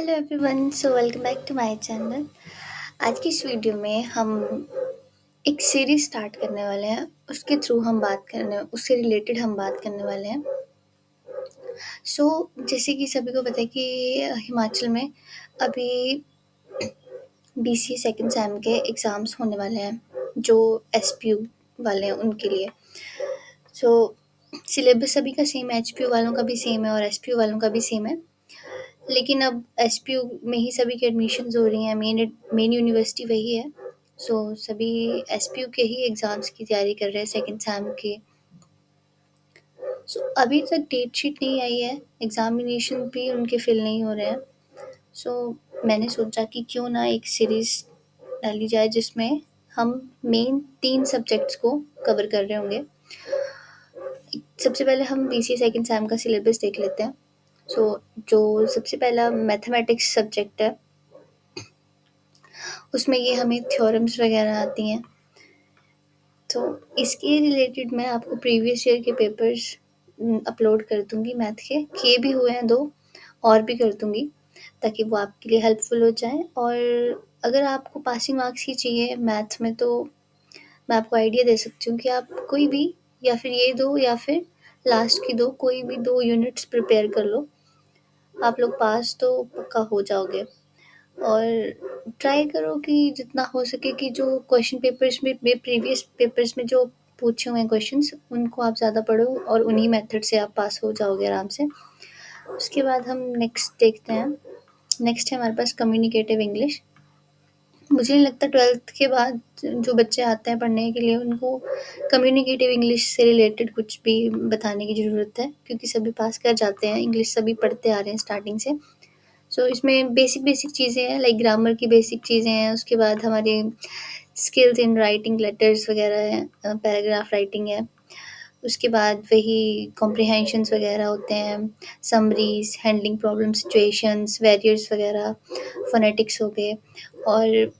Hello everyone, so welcome back to my channel. आज की इस वीडियो में हम एक सीरीज स्टार्ट करने वाले हैं। उसके थ्रू हम बात करने उससे रिलेटेड हम बात करने वाले हैं। जैसे कि सभी को पता है कि हिमाचल में अभी बीसीए सेकंड सेम के एग्ज़ाम्स होने वाले हैं, जो एसपीयू वाले हैं उनके लिए। सो सिलेबस सभी का सेम है, एचपीयू वालों का भी सेम है और एसपीयू वालों का भी सेम है। लेकिन अब एसपीयू में ही सभी की एडमिशन्स हो रही हैं, मेन यूनिवर्सिटी वही है। सभी एसपीयू के ही एग्ज़ाम्स की तैयारी कर रहे हैं, सेकंड सेम के। अभी तक डेट शीट नहीं आई है, एग्ज़ामिनेशन भी उनके फिल नहीं हो रहे हैं। सो मैंने सोचा कि क्यों ना एक सीरीज़ डाली जाए जिसमें हम मेन 3 सब्जेक्ट्स को कवर कर रहे होंगे। सबसे पहले हम बीसीए सेकंड सेम का सिलेबस देख लेते हैं। जो सबसे पहला मैथमेटिक्स सब्जेक्ट है, उसमें ये हमें थ्योरम्स वगैरह आती हैं। तो इसके रिलेटेड मैं आपको प्रीवियस ईयर के पेपर्स अपलोड कर दूँगी मैथ के। किए भी हुए हैं 2 और भी कर दूँगी, ताकि वो आपके लिए हेल्पफुल हो जाएँ। और अगर आपको पासिंग मार्क्स ही चाहिए मैथ में, तो मैं आपको आइडिया दे सकती हूँ कि आप कोई भी, या फिर ये 2 या फिर लास्ट की 2, कोई भी 2 यूनिट्स प्रिपेयर कर लो। आप लोग पास तो पक्का हो जाओगे। और ट्राई करो कि जितना हो सके कि जो क्वेश्चन पेपर्स में प्रीवियस पेपर्स में जो पूछे हुए हैं क्वेश्चंस, उनको आप ज़्यादा पढ़ो और उन्हीं मेथड से आप पास हो जाओगे आराम से। उसके बाद हम नेक्स्ट देखते हैं। नेक्स्ट है हमारे पास कम्युनिकेटिव इंग्लिश। मुझे नहीं लगता 12th के बाद जो बच्चे आते हैं पढ़ने के लिए, उनको कम्युनिकेटिव इंग्लिश से रिलेटेड कुछ भी बताने की ज़रूरत है, क्योंकि सभी पास कर जाते हैं, इंग्लिश सभी पढ़ते आ रहे हैं स्टार्टिंग से। इसमें बेसिक चीज़ें हैं, लाइक ग्रामर की बेसिक चीज़ें हैं। उसके बाद हमारे स्किल्स इन राइटिंग लेटर्स वगैरह हैं, पैराग्राफ राइटिंग है। उसके बाद वही कॉम्प्रिहेंशंस वगैरह होते हैं, समरीज़, हैंडलिंग प्रॉब्लम सिचुएशंस, वेरिएट्स वगैरह, फ़ोनेटिक्स हो गए। और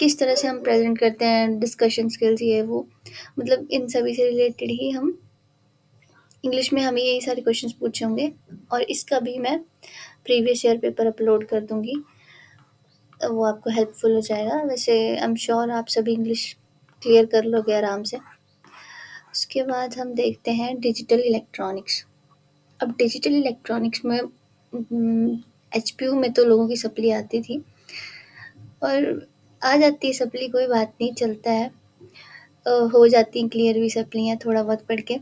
किस तरह से हम प्रेज़ेंट करते हैं, डिस्कशन स्किल्स, ये वो, मतलब इन सभी से रिलेटेड ही हम इंग्लिश में हमें यही सारे क्वेश्चंस पूछे होंगे। और इसका भी मैं प्रीवियस ईयर पेपर अपलोड कर दूँगी, वो आपको हेल्पफुल हो जाएगा। वैसे आई एम श्योर आप सभी इंग्लिश क्लियर कर लोगे आराम से। उसके बाद हम देखते हैं डिजिटल इलेक्ट्रॉनिक्स। अब डिजिटल इलेक्ट्रॉनिक्स में एचपीयू में तो लोगों की सप्ली आती थी, और आ जाती है सप्ली, कोई बात नहीं, चलता है। हो जाती हैं क्लियर भी सप्लियाँ थोड़ा बहुत पढ़ के।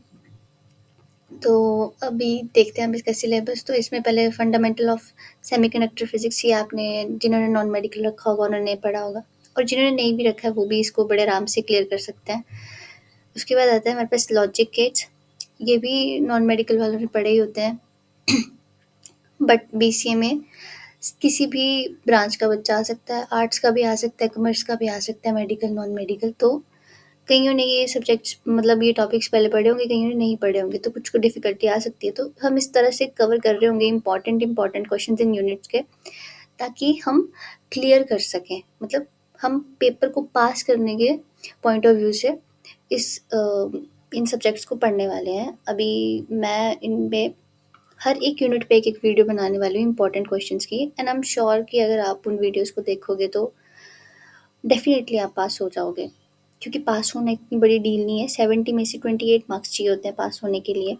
तो अभी देखते हैं हम इसका सिलेबस। तो इसमें पहले फंडामेंटल ऑफ सेमीकंडक्टर फिजिक्स, ये आपने, जिन्होंने नॉन मेडिकल रखा होगा उन्होंने पढ़ा होगा, और जिन्होंने नहीं भी रखा है वो भी इसको बड़े आराम से क्लियर कर सकते हैं। उसके बाद आता है हमारे पास लॉजिक गेट्स। ये भी नॉन मेडिकल वालों ने पढ़े ही होते हैं, बट बीसीए में किसी भी ब्रांच का बच्चा आ सकता है, आर्ट्स का भी आ सकता है, कॉमर्स का भी आ सकता है, मेडिकल नॉन मेडिकल। तो कईयों ने ये सब्जेक्ट्स, मतलब ये टॉपिक्स पहले पढ़े होंगे, कईयों ने नहीं पढ़े होंगे, तो कुछ को डिफ़िकल्टी आ सकती है। तो हम इस तरह से कवर कर रहे होंगे इम्पॉर्टेंट क्वेश्चंस इन यूनिट्स के, ताकि हम क्लियर कर सकें। मतलब हम पेपर को पास करने के पॉइंट ऑफ व्यू से इन सब्जेक्ट्स को पढ़ने वाले हैं। अभी मैं इनमें हर एक यूनिट पे एक वीडियो बनाने वाली हूँ इम्पॉर्टेंट क्वेश्चंस की, एंड आई एम श्योर कि अगर आप उन वीडियोज़ को देखोगे तो डेफ़िनेटली आप पास हो जाओगे, क्योंकि पास होना इतनी बड़ी डील नहीं है। 70 में से 28 मार्क्स चाहिए होते हैं पास होने के लिए।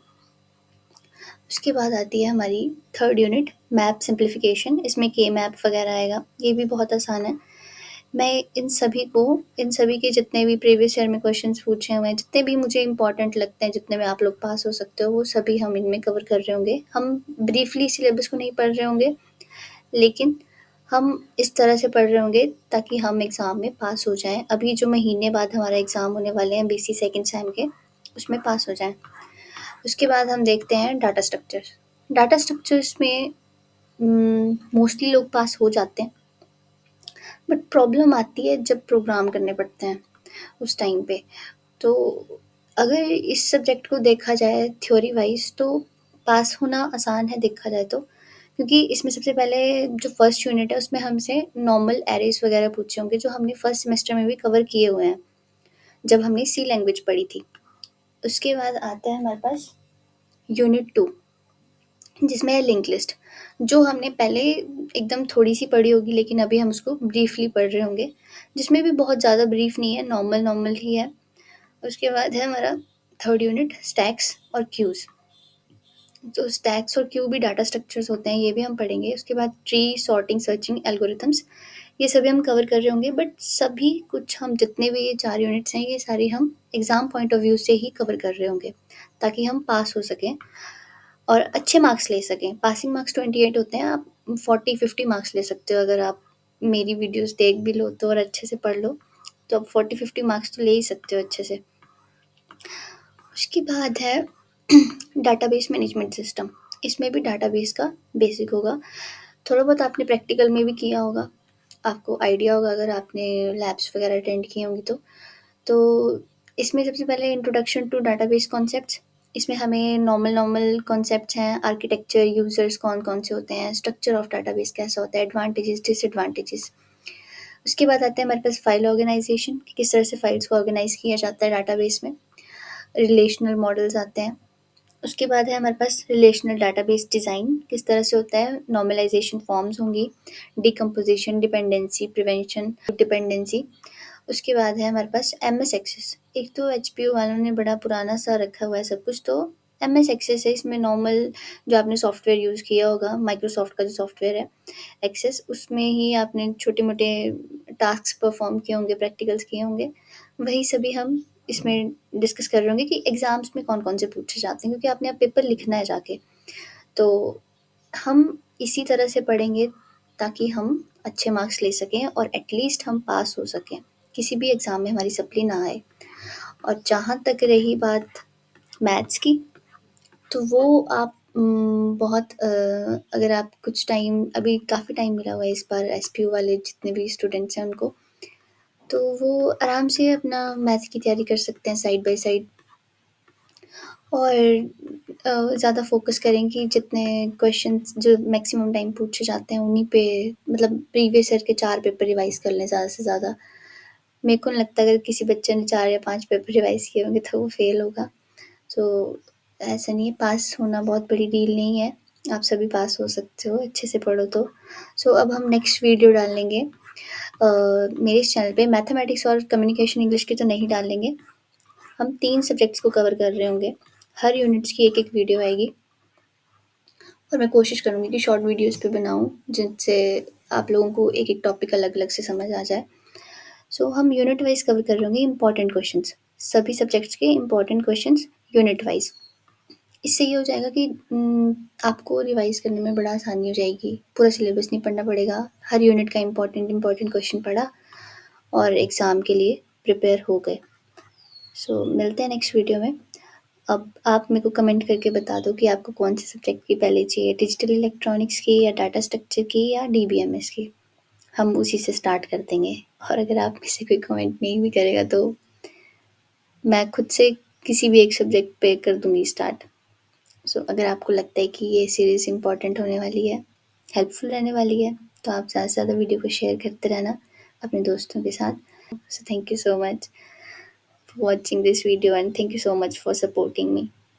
उसके बाद आती है हमारी थर्ड यूनिट, मैप सिंप्लीफिकेशन। इसमें के मैप वगैरह आएगा, ये भी बहुत आसान है। मैं इन सभी के जितने भी प्रीवियस ईयर में क्वेश्चंस पूछे हुए हैं, जितने भी मुझे इंपॉर्टेंट लगते हैं, जितने में आप लोग पास हो सकते हो, वो सभी हम इनमें कवर कर रहे होंगे। हम ब्रीफली सिलेबस को नहीं पढ़ रहे होंगे, लेकिन हम इस तरह से पढ़ रहे होंगे ताकि हम एग्ज़ाम में पास हो जाएँ। अभी जो महीने बाद हमारा एग्ज़ाम होने वाले हैं बीसी सेकंड सेम के, उसमें पास हो जाएँ। उसके बाद हम देखते हैं डाटा स्ट्रक्चर। डाटा स्ट्रक्चर्स में मोस्टली लोग पास हो जाते हैं, बट प्रॉब्लम आती है जब प्रोग्राम करने पड़ते हैं उस टाइम पे। तो अगर इस सब्जेक्ट को देखा जाए थ्योरी वाइज़, तो पास होना आसान है देखा जाए तो, क्योंकि इसमें सबसे पहले जो फर्स्ट यूनिट है उसमें हमसे नॉर्मल एरेज़ वगैरह पूछे होंगे, जो हमने फर्स्ट सेमेस्टर में भी कवर किए हुए हैं, जब हमने सी लैंग्वेज पढ़ी थी। उसके बाद आता है हमारे पास यूनिट 2। जिसमें है लिंक लिस्ट, जो हमने पहले एकदम थोड़ी-सी पढ़ी होगी लेकिन अभी हम उसको ब्रीफली पढ़ रहे होंगे, जिसमें भी बहुत ज़्यादा ब्रीफ नहीं है, नॉर्मल नॉर्मल ही है। उसके बाद है हमारा थर्ड यूनिट स्टैक्स और क्यूज़। तो स्टैक्स और क्यू भी डाटा स्ट्रक्चर्स होते हैं, ये भी हम पढ़ेंगे। उसके बाद ट्री, सॉर्टिंग, सर्चिंग, एल्गोरिथम्स, ये सभी हम कवर कर रहे होंगे, बट सभी कुछ हम जितने भी ये 4 यूनिट्स हैं, ये सारी हम एग्ज़ाम पॉइंट ऑफ व्यू से ही कवर कर रहे होंगे, ताकि हम पास हो सकें और अच्छे मार्क्स ले सकें। पासिंग मार्क्स 28 होते हैं, आप 40-50 मार्क्स ले सकते हो अगर आप मेरी वीडियोज़ देख भी लो तो और अच्छे से पढ़ लो, तो आप 40-50 मार्क्स तो ले ही सकते हो अच्छे से। उसके बाद है डाटाबेस मैनेजमेंट सिस्टम, इसमें भी डाटाबेस का बेसिक होगा। थोड़ा बहुत आपने प्रैक्टिकल में भी किया होगा, आपको आइडिया होगा अगर आपने लैब्स वगैरह अटेंड किए होंगे तो। तो इसमें सबसे पहले इंट्रोडक्शन टू डाटाबेस कॉन्सेप्ट्स, इसमें हमें नॉर्मल नॉर्मल कॉन्सेप्ट्स हैं, आर्किटेक्चर, यूज़र्स कौन-कौन से होते हैं, स्ट्रक्चर ऑफ डाटाबेस कैसा होता है, एडवांटेजेस, डिसएडवांटेजेस। उसके बाद आते हैं हमारे पास फाइल ऑर्गेनाइज़ेशन, कि किस तरह से फाइल्स को ऑर्गेनाइज़ किया जाता है डाटाबेस में। रिलेशनल मॉडल्स आते हैं। उसके बाद है हमारे पास रिलेशनल डाटाबेस डिज़ाइन, किस तरह से होता है, नॉर्मलाइज़ेशन फॉर्म्स होंगी, डिकम्पोज़िशन, डिपेंडेंसी, प्रिवेंशन डिपेंडेंसी। उसके बाद है हमारे पास एमएस एक्सेस। एक तो एचपीयू वालों ने बड़ा पुराना सा रखा हुआ है सब कुछ, तो एमएस एक्सेस है, इसमें नॉर्मल जो आपने सॉफ्टवेयर यूज़ किया होगा, माइक्रोसॉफ्ट का जो सॉफ्टवेयर है एक्सेस, उसमें ही आपने छोटे-मोटे टास्क परफ़ॉर्म किए होंगे, प्रैक्टिकल्स किए होंगे, वही सभी हम इसमें डिस्कस कर रहे होंगे कि एग्ज़ाम्स में कौन-कौन से पूछे जाते हैं, क्योंकि आपने अब पेपर लिखना है जाके। तो हम इसी तरह से पढ़ेंगे ताकि हम अच्छे मार्क्स ले सकें और एटलीस्ट हम पास हो सकें, किसी भी एग्ज़ाम में हमारी सप्ली ना आए। और जहाँ तक रही बात मैथ्स की, तो वो आप बहुत अगर आप कुछ टाइम, अभी काफ़ी टाइम मिला हुआ है इस बार एसपीयू वाले जितने भी स्टूडेंट्स हैं उनको, तो वो आराम से अपना मैथ की तैयारी कर सकते हैं साइड बाय साइड। और ज़्यादा फ़ोकस करें कि जितने क्वेश्चंस जो मैक्सिमम टाइम पूछे जाते हैं उन्हीं पे, मतलब प्रीवियस ईयर के 4 पेपर रिवाइज़ कर लें ज़्यादा से ज़्यादा। मेरे को नहीं लगता अगर किसी बच्चे ने 4 या 5 पेपर रिवाइज़ किए होंगे तो वो फ़ेल होगा। तो ऐसा नहीं है, पास होना बहुत बड़ी डील नहीं है, आप सभी पास हो सकते हो अच्छे से पढ़ो तो। सो अब हम नेक्स्ट वीडियो डालेंगे मेरे इस चैनल पे, मैथमेटिक्स और कम्युनिकेशन इंग्लिश की तो नहीं डालेंगे। हम 3 सब्जेक्ट्स को कवर कर रहे होंगे, हर यूनिट्स की एक-एक वीडियो आएगी और मैं कोशिश करूँगी कि शॉर्ट वीडियोज़ पे बनाऊँ, जिनसे आप लोगों को एक-एक टॉपिक अलग-अलग से समझ आ जाए। सो हम यूनिट वाइज़ कवर कर रहे होंगे इम्पोर्टेंट क्वेश्चंस, सभी सब्जेक्ट्स के इम्पोर्टेंट क्वेश्चंस यूनिट वाइज़। इससे ये हो जाएगा कि आपको रिवाइज़ करने में बड़ा आसानी हो जाएगी, पूरा सिलेबस नहीं पढ़ना पड़ेगा, हर यूनिट का इम्पोर्टेंट क्वेश्चन पढ़ा और एग्ज़ाम के लिए प्रिपेयर हो गए। सो मिलते हैं नेक्स्ट वीडियो में। अब आप मेरे को कमेंट करके बता दो कि आपको कौन से सब्जेक्ट की पहले चाहिए, डिजिटल इलेक्ट्रॉनिक्स की या डाटा स्ट्रक्चर की या डीबीएमएस की। हम उसी से स्टार्ट कर देंगे, और अगर आप में से कोई कमेंट नहीं भी करेगा तो मैं खुद से किसी भी एक सब्जेक्ट पे कर दूँगी स्टार्ट। सो अगर आपको लगता है कि ये सीरीज़ इम्पोर्टेंट होने वाली है, हेल्पफुल रहने वाली है, तो आप ज़्यादा से ज़्यादा वीडियो को शेयर करते रहना अपने दोस्तों के साथ। So thank you so much for watching this video and thank you so much for supporting me.